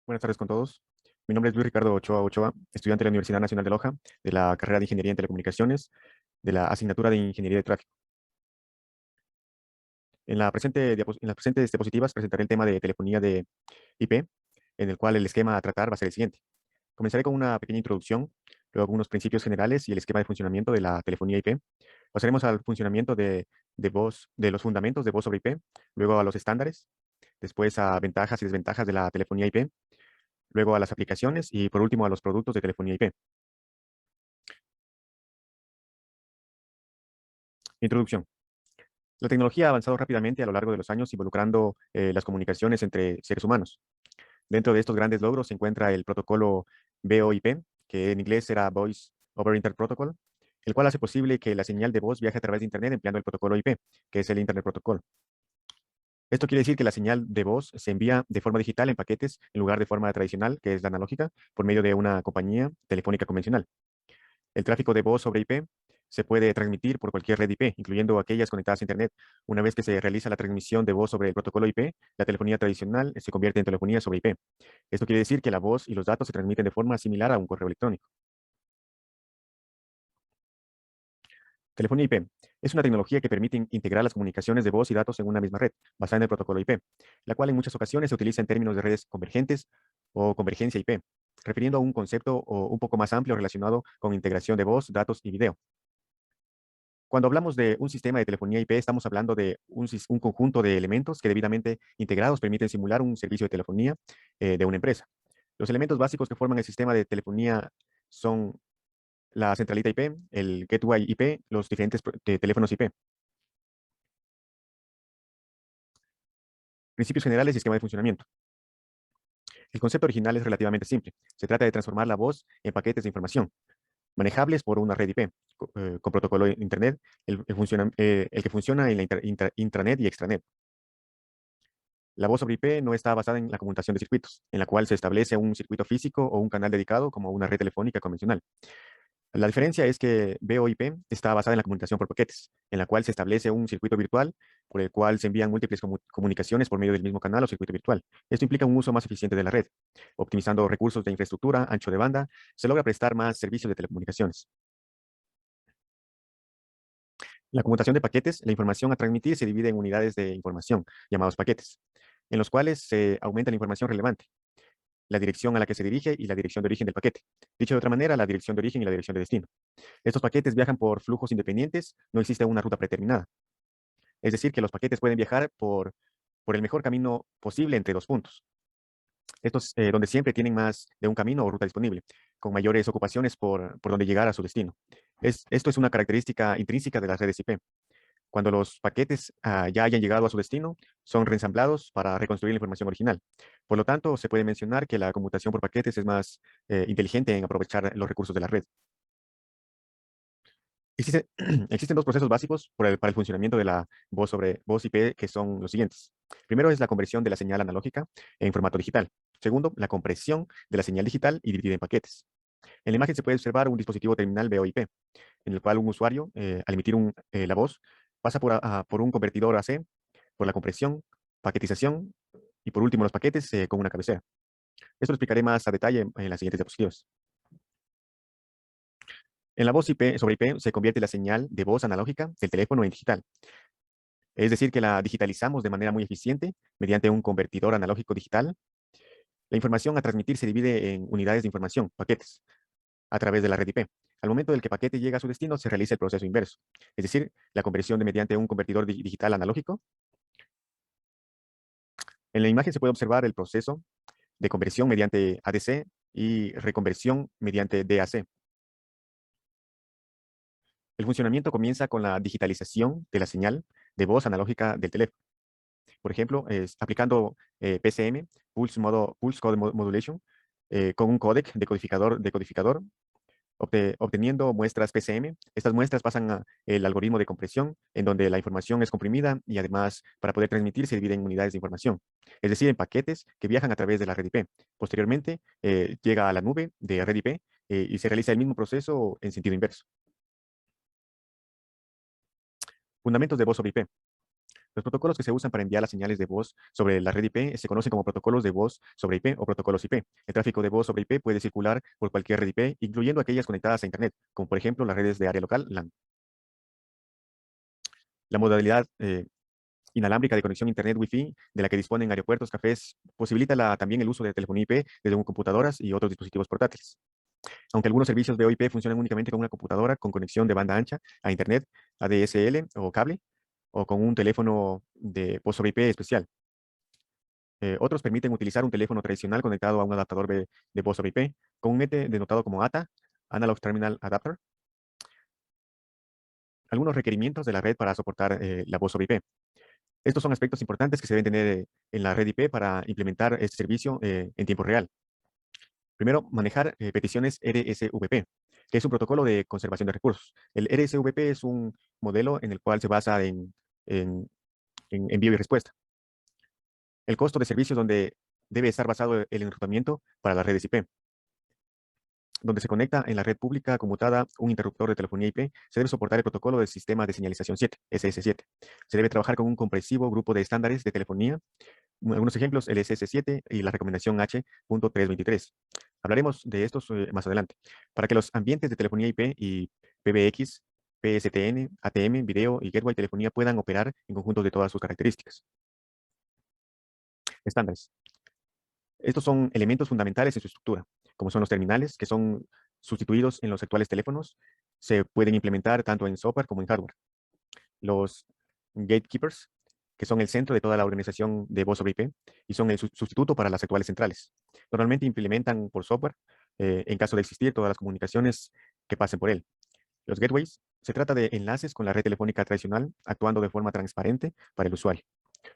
Buenas tardes con todos. Mi nombre es Luis Ricardo Ochoa Ochoa, estudiante de la Universidad Nacional de Loja, de la carrera de Ingeniería en Telecomunicaciones, de la asignatura de Ingeniería de Tráfico. En las presentes diapositivas presentaré el tema de telefonía de IP, en el cual el esquema a tratar va a ser el siguiente. Comenzaré con una pequeña introducción, luego algunos principios generales y el esquema de funcionamiento de la telefonía IP. Pasaremos al funcionamiento de voz, de los fundamentos de voz sobre IP, luego a los estándares, después a ventajas y desventajas de la telefonía IP, luego a las aplicaciones y por último a los productos de telefonía IP. Introducción. La tecnología ha avanzado rápidamente a lo largo de los años, involucrando las comunicaciones entre seres humanos. Dentro de estos grandes logros se encuentra el protocolo VoIP, que en inglés era Voice over Internet Protocol, el cual hace posible que la señal de voz viaje a través de Internet empleando el protocolo IP, que es el Internet Protocol. Esto quiere decir que la señal de voz se envía de forma digital en paquetes en lugar de forma tradicional, que es la analógica, por medio de una compañía telefónica convencional. El tráfico de voz sobre IP se puede transmitir por cualquier red IP, incluyendo aquellas conectadas a Internet. Una vez que se realiza la transmisión de voz sobre el protocolo IP, la telefonía tradicional se convierte en telefonía sobre IP. Esto quiere decir que la voz y los datos se transmiten de forma similar a un correo electrónico. Telefonía IP es una tecnología que permite integrar las comunicaciones de voz y datos en una misma red, basada en el protocolo IP, la cual en muchas ocasiones se utiliza en términos de redes convergentes o convergencia IP, refiriendo a un concepto un poco más amplio relacionado con integración de voz, datos y video. Cuando hablamos de un sistema de telefonía IP, estamos hablando de un conjunto de elementos que debidamente integrados permiten simular un servicio de telefonía de una empresa. Los elementos básicos que forman el sistema de telefonía son la centralita IP, el gateway IP, los diferentes teléfonos IP. Principios generales y esquema de funcionamiento. El concepto original es relativamente simple. Se trata de transformar la voz en paquetes de información manejables por una red IP con protocolo de Internet, el que funciona en la intranet y extranet. La voz sobre IP no está basada en la conmutación de circuitos, en la cual se establece un circuito físico o un canal dedicado como una red telefónica convencional. La diferencia es que VoIP está basada en la comunicación por paquetes, en la cual se establece un circuito virtual por el cual se envían múltiples comunicaciones por medio del mismo canal o circuito virtual. Esto implica un uso más eficiente de la red. Optimizando recursos de infraestructura, ancho de banda, se logra prestar más servicios de telecomunicaciones. La conmutación de paquetes, la información a transmitir se divide en unidades de información, llamados paquetes, en los cuales se aumenta la información relevante, la dirección a la que se dirige y la dirección de origen del paquete. Dicho de otra manera, la dirección de origen y la dirección de destino. Estos paquetes viajan por flujos independientes, no existe una ruta predeterminada. Es decir, que los paquetes pueden viajar por el mejor camino posible entre dos puntos. Estos donde siempre tienen más de un camino o ruta disponible, con mayores ocupaciones por donde llegar a su destino. Esto es una característica intrínseca de las redes IP. Cuando los paquetes ya hayan llegado a su destino, son reensamblados para reconstruir la información original. Por lo tanto, se puede mencionar que la computación por paquetes es más inteligente en aprovechar los recursos de la red. Existen, existen dos procesos básicos para el funcionamiento de la voz sobre voz IP que son los siguientes. Primero es la conversión de la señal analógica en formato digital. Segundo, la compresión de la señal digital y dividida en paquetes. En la imagen se puede observar un dispositivo terminal VoIP, en el cual un usuario, al emitir la voz, pasa por un convertidor AC, por la compresión, paquetización y por último los paquetes con una cabecera. Esto lo explicaré más a detalle en las siguientes diapositivas. En la voz IP sobre IP se convierte la señal de voz analógica del teléfono en digital. Es decir, que la digitalizamos de manera muy eficiente mediante un convertidor analógico digital. La información a transmitir se divide en unidades de información, paquetes, a través de la red IP. Al momento del que el paquete llega a su destino, se realiza el proceso inverso, es decir, la conversión mediante un convertidor digital analógico. En la imagen se puede observar el proceso de conversión mediante ADC y reconversión mediante DAC. El funcionamiento comienza con la digitalización de la señal de voz analógica del teléfono. Por ejemplo, aplicando PCM, Pulse Code Modulation, con un códec decodificador obteniendo muestras PCM. Estas muestras pasan al algoritmo de compresión, en donde la información es comprimida y además para poder transmitir se divide en unidades de información, es decir, en paquetes que viajan a través de la red IP. Posteriormente, llega a la nube de red IP y se realiza el mismo proceso en sentido inverso. Fundamentos de voz sobre IP. Los protocolos que se usan para enviar las señales de voz sobre la red IP se conocen como protocolos de voz sobre IP o protocolos IP. El tráfico de voz sobre IP puede circular por cualquier red IP, incluyendo aquellas conectadas a Internet, como por ejemplo las redes de área local, LAN. La modalidad inalámbrica de conexión a Internet Wi-Fi de la que disponen aeropuertos, cafés, posibilita también el uso de telefonía IP desde computadoras y otros dispositivos portátiles. Aunque algunos servicios VoIP funcionan únicamente con una computadora con conexión de banda ancha a Internet, ADSL o cable, o con un teléfono de voz sobre IP especial. Otros permiten utilizar un teléfono tradicional conectado a un adaptador de voz sobre IP con un ET denotado como ATA, Analog Terminal Adapter. Algunos requerimientos de la red para soportar la voz sobre IP. Estos son aspectos importantes que se deben tener en la red IP para implementar este servicio en tiempo real. Primero, manejar peticiones RSVP, que es un protocolo de conservación de recursos. El RSVP es un modelo en el cual se basa en envío y respuesta. El costo de servicios donde debe estar basado el enrutamiento para las redes IP. Donde se conecta en la red pública conmutada un interruptor de telefonía IP, se debe soportar el protocolo del sistema de señalización 7, SS7. Se debe trabajar con un comprensivo grupo de estándares de telefonía, algunos ejemplos, el SS7 y la recomendación H.323. Hablaremos de estos más adelante. Para que los ambientes de telefonía IP y PBX, PSTN, ATM, video y gateway telefonía puedan operar en conjuntos de todas sus características. Estándares. Estos son elementos fundamentales en su estructura, como son los terminales, que son sustituidos en los actuales teléfonos. Se pueden implementar tanto en software como en hardware. Los gatekeepers, que son el centro de toda la organización de voz sobre IP y son el sustituto para las actuales centrales. Normalmente implementan por software en caso de existir todas las comunicaciones que pasen por él. Los gateways, se trata de enlaces con la red telefónica tradicional actuando de forma transparente para el usuario.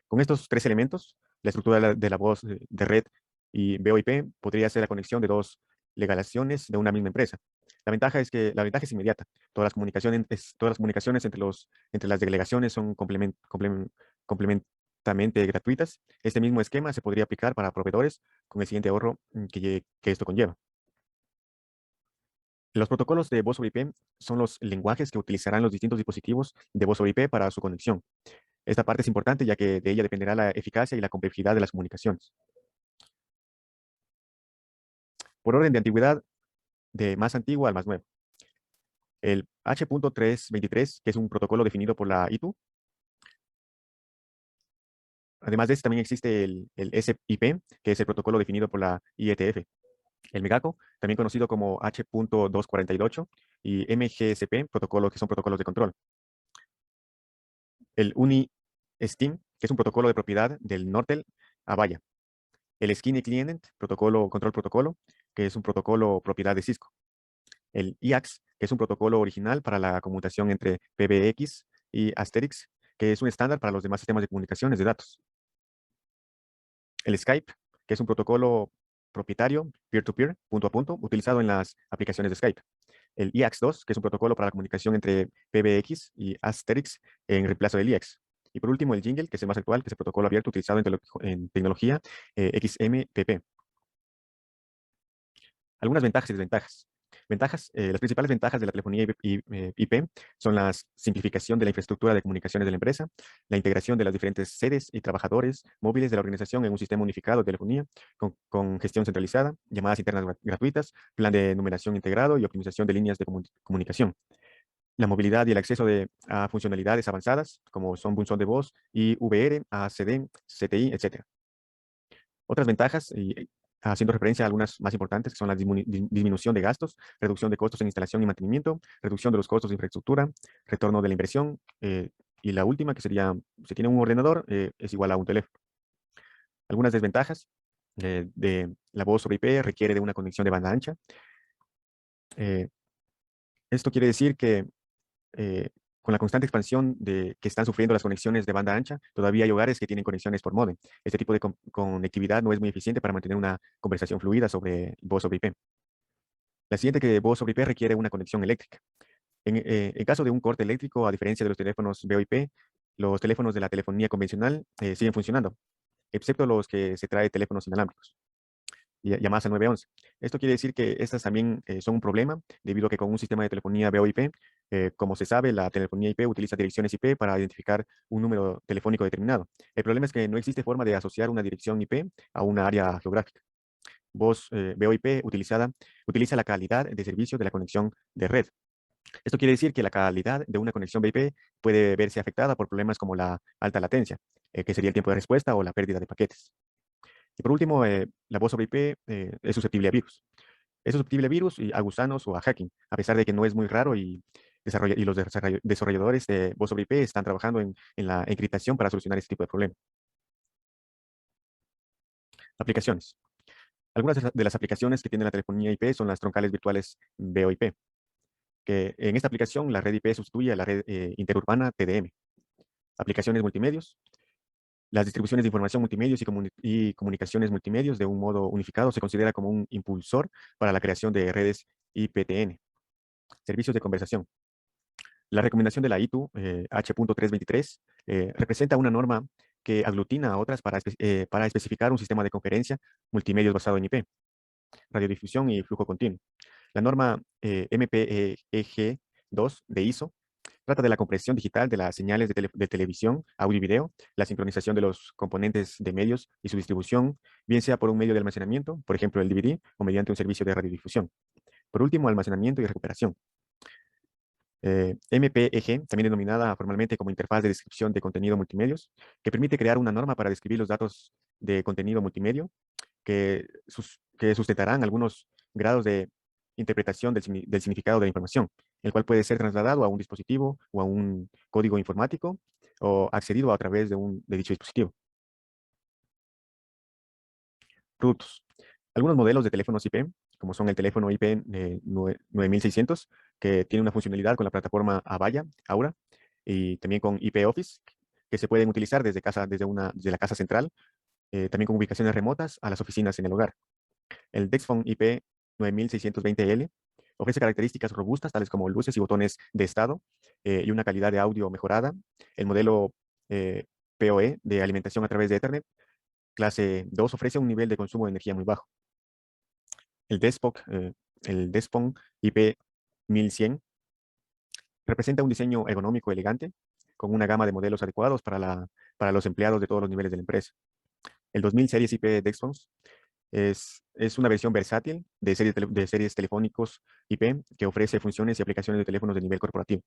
Con estos tres elementos, la estructura de la voz de red y VoIP podría ser la conexión de dos legalizaciones de una misma empresa. La ventaja es inmediata. Todas las comunicaciones entre las delegaciones son complementamente gratuitas. Este mismo esquema se podría aplicar para proveedores con el siguiente ahorro que esto conlleva. Los protocolos de voz sobre IP son los lenguajes que utilizarán los distintos dispositivos de voz sobre IP para su conexión. Esta parte es importante ya que de ella dependerá la eficacia y la complejidad de las comunicaciones. Por orden de antigüedad, de más antiguo al más nuevo. El H.323, que es un protocolo definido por la ITU. Además de este, también existe el SIP, que es el protocolo definido por la IETF. El Megaco, también conocido como H.248, y MGSP, protocolos que son protocolos de control. El UniSteam, que es un protocolo de propiedad del Nortel Avaya. El Skinny Client, control protocolo, que es un protocolo propiedad de Cisco. El IAX, que es un protocolo original para la conmutación entre PBX y Asterix, que es un estándar para los demás sistemas de comunicaciones de datos. El Skype, que es un protocolo propietario, peer-to-peer, punto a punto, utilizado en las aplicaciones de Skype. El IAX2, que es un protocolo para la comunicación entre PBX y Asterix en reemplazo del IAX. Y por último, el Jingle, que es el más actual, que es el protocolo abierto utilizado en tecnología XMPP. Algunas ventajas y desventajas. Las principales ventajas de la telefonía IP son la simplificación de la infraestructura de comunicaciones de la empresa, la integración de las diferentes sedes y trabajadores móviles de la organización en un sistema unificado de telefonía con gestión centralizada, llamadas internas gratuitas, plan de numeración integrado y optimización de líneas de comunicación. La movilidad y el acceso a funcionalidades avanzadas, como son buzón de voz, IVR, ACD, CTI, etc. Otras ventajas, y haciendo referencia a algunas más importantes, que son la disminución de gastos, reducción de costos en instalación y mantenimiento, reducción de los costos de infraestructura, retorno de la inversión, y la última, que sería, si tiene un ordenador, es igual a un teléfono. Algunas desventajas de la voz sobre IP requiere de una conexión de banda ancha. Eh, Esto quiere decir que con la constante expansión que están sufriendo las conexiones de banda ancha, todavía hay hogares que tienen conexiones por módem. Este tipo de conectividad no es muy eficiente para mantener una conversación fluida sobre voz sobre IP. La siguiente, que voz sobre IP requiere una conexión eléctrica. En caso de un corte eléctrico, a diferencia de los teléfonos VoIP, los teléfonos de la telefonía convencional siguen funcionando, excepto los que se trae teléfonos inalámbricos llamadas al 911. Esto quiere decir que estas también son un problema, debido a que con un sistema de telefonía VoIP Como se sabe, la telefonía IP utiliza direcciones IP para identificar un número telefónico determinado. El problema es que no existe forma de asociar una dirección IP a una área geográfica. VoIP utiliza la calidad de servicio de la conexión de red. Esto quiere decir que la calidad de una conexión VIP puede verse afectada por problemas como la alta latencia, que sería el tiempo de respuesta o la pérdida de paquetes. Y por último, la voz sobre IP es susceptible a virus. Es susceptible a virus, y a gusanos o a hacking, a pesar de que no es muy raro y los desarrolladores de voz sobre IP están trabajando en la encriptación para solucionar este tipo de problemas. Aplicaciones. Algunas de las aplicaciones que tiene la telefonía IP son las troncales virtuales VoIP, que en esta aplicación la red IP sustituye a la red interurbana TDM. Aplicaciones multimedios. Las distribuciones de información multimedios y comunicaciones multimedios de un modo unificado se considera como un impulsor para la creación de redes IPTN. Servicios de conversación. La recomendación de la ITU H.323 representa una norma que aglutina a otras para especificar un sistema de conferencia multimedios basado en IP, radiodifusión y flujo continuo. La norma MPEG-2 de ISO trata de la compresión digital de las señales de televisión, audio y video, la sincronización de los componentes de medios y su distribución, bien sea por un medio de almacenamiento, por ejemplo el DVD, o mediante un servicio de radiodifusión. Por último, almacenamiento y recuperación. MPEG, también denominada formalmente como Interfaz de Descripción de Contenido Multimedios, que permite crear una norma para describir los datos de contenido multimedio que sustentarán algunos grados de interpretación del significado de la información, el cual puede ser trasladado a un dispositivo o a un código informático o accedido a través de dicho dispositivo. Productos. Algunos modelos de teléfonos IP, como son el teléfono IP 9600, que tiene una funcionalidad con la plataforma Avaya, Aura, y también con IP Office, que se pueden utilizar desde la casa central, también con ubicaciones remotas a las oficinas en el hogar. El Dexphone IP 9620L ofrece características robustas, tales como luces y botones de estado y una calidad de audio mejorada. El modelo PoE de alimentación a través de Ethernet, clase 2, ofrece un nivel de consumo de energía muy bajo. El el Dexphone IP 1100 representa un diseño ergonómico elegante, con una gama de modelos adecuados para los empleados de todos los niveles de la empresa. El 2000 series IP Dexphones es una versión versátil de series telefónicos IP que ofrece funciones y aplicaciones de teléfonos de nivel corporativo.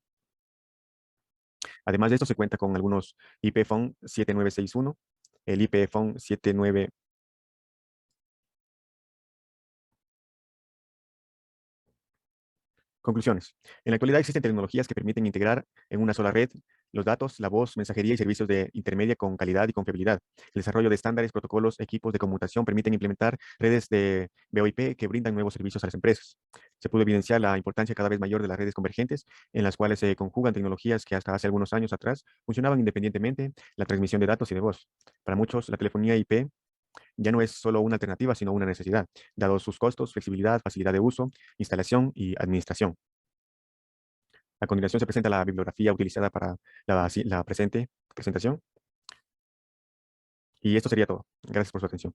Además de esto, se cuenta con algunos IP Phone 7961, el IP Phone 79. Conclusiones. En la actualidad existen tecnologías que permiten integrar en una sola red los datos, la voz, mensajería y servicios de intermedia con calidad y confiabilidad. El desarrollo de estándares, protocolos, equipos de conmutación permiten implementar redes de VoIP que brindan nuevos servicios a las empresas. Se pudo evidenciar la importancia cada vez mayor de las redes convergentes, en las cuales se conjugan tecnologías que hasta hace algunos años atrás funcionaban independientemente, la transmisión de datos y de voz. Para muchos, la telefonía IP ya no es solo una alternativa, sino una necesidad, dado sus costos, flexibilidad, facilidad de uso, instalación y administración. A continuación se presenta la bibliografía utilizada para la presente presentación. Y esto sería todo. Gracias por su atención.